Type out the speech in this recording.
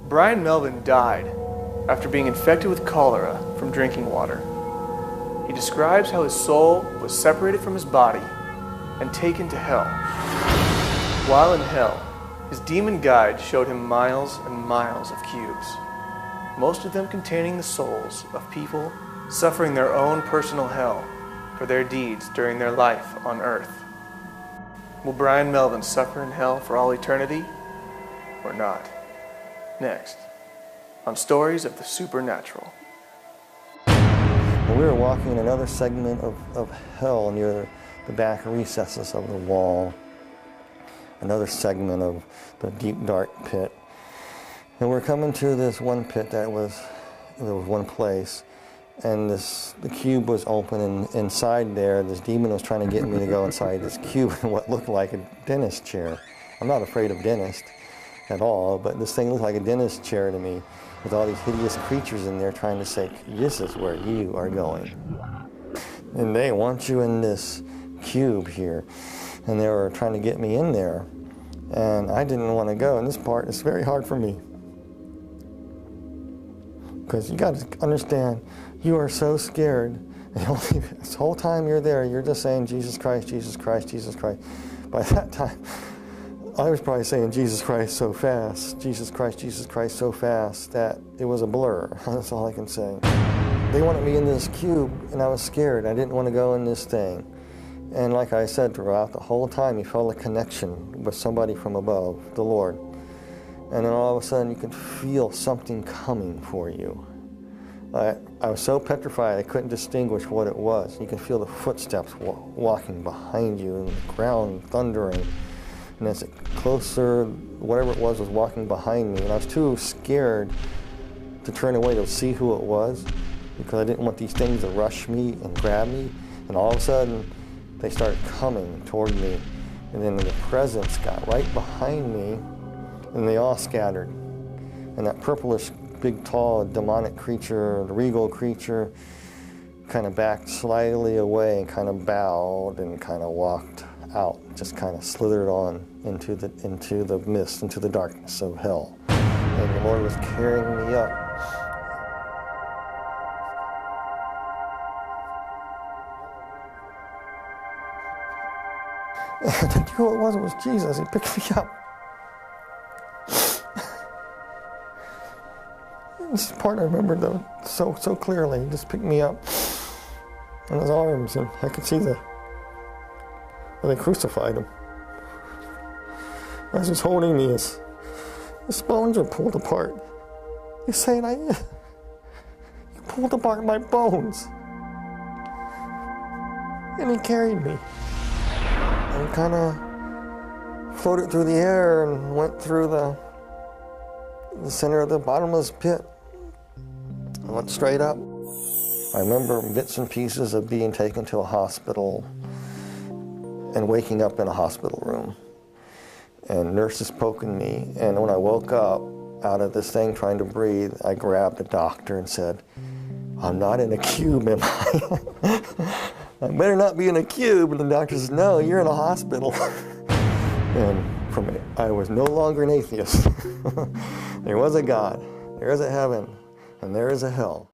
Brian Melvin died after being infected with cholera from drinking water. He describes how his soul was separated from his body and taken to hell. While in hell, his demon guide showed him miles and miles of cubes, most of them containing the souls of people suffering their own personal hell for their deeds during their life on earth. Will Brian Melvin suffer in hell for all eternity or not? Next, on Stories of the Supernatural. We were walking in another segment of hell near the back recesses of the wall, another segment of the deep dark pit. And we're coming to this one pit there was one place, and the cube was open, and inside there this demon was trying to get me to go inside this cube in what looked like a dentist chair. I'm not afraid of dentists at all, but this thing looked like a dentist chair to me, with all these hideous creatures in there trying to say, this is where you are going. And they want you in this cube here. And they were trying to get me in there. And I didn't want to go. And this part is very hard for me. Because you got to understand, you are so scared. And this whole time you're there, you're just saying, Jesus Christ, Jesus Christ, Jesus Christ. By that time, I was probably saying Jesus Christ so fast, Jesus Christ so fast, that it was a blur. That's all I can say. They wanted me in this cube, and I was scared. I didn't want to go in this thing. And like I said, throughout the whole time, you felt a connection with somebody from above, the Lord. And then all of a sudden, you could feel something coming for you. I was so petrified, I couldn't distinguish what it was. You could feel the footsteps walking behind you, and the ground thundering. And as it closer, whatever it was walking behind me. And I was too scared to turn away to see who it was, because I didn't want these things to rush me and grab me. And all of a sudden, they started coming toward me. And then the presence got right behind me, and they all scattered. And that purplish, big, tall, demonic creature, the regal creature, kind of backed slightly away and kind of bowed and kind of walked out, just kind of slithered on into the mist, into the darkness of hell. And the Lord was carrying me up. And I knew who it was. It was Jesus. He picked me up. This part I remember though so clearly. He just picked me up in his arms, and I could see where they crucified him. As he's holding me, his bones are pulled apart. He's saying, you pulled apart my bones. And he carried me. And kind of floated through the air and went through the center of the bottomless pit. I went straight up. I remember bits and pieces of being taken to a hospital and waking up in a hospital room, and nurses poking me. And when I woke up out of this thing trying to breathe, I grabbed the doctor and said, I'm not in a cube, am I? I better not be in a cube. And the doctor says, no, you're in a hospital. And from it, I was no longer an atheist. There was a God, there is a heaven, and there is a hell.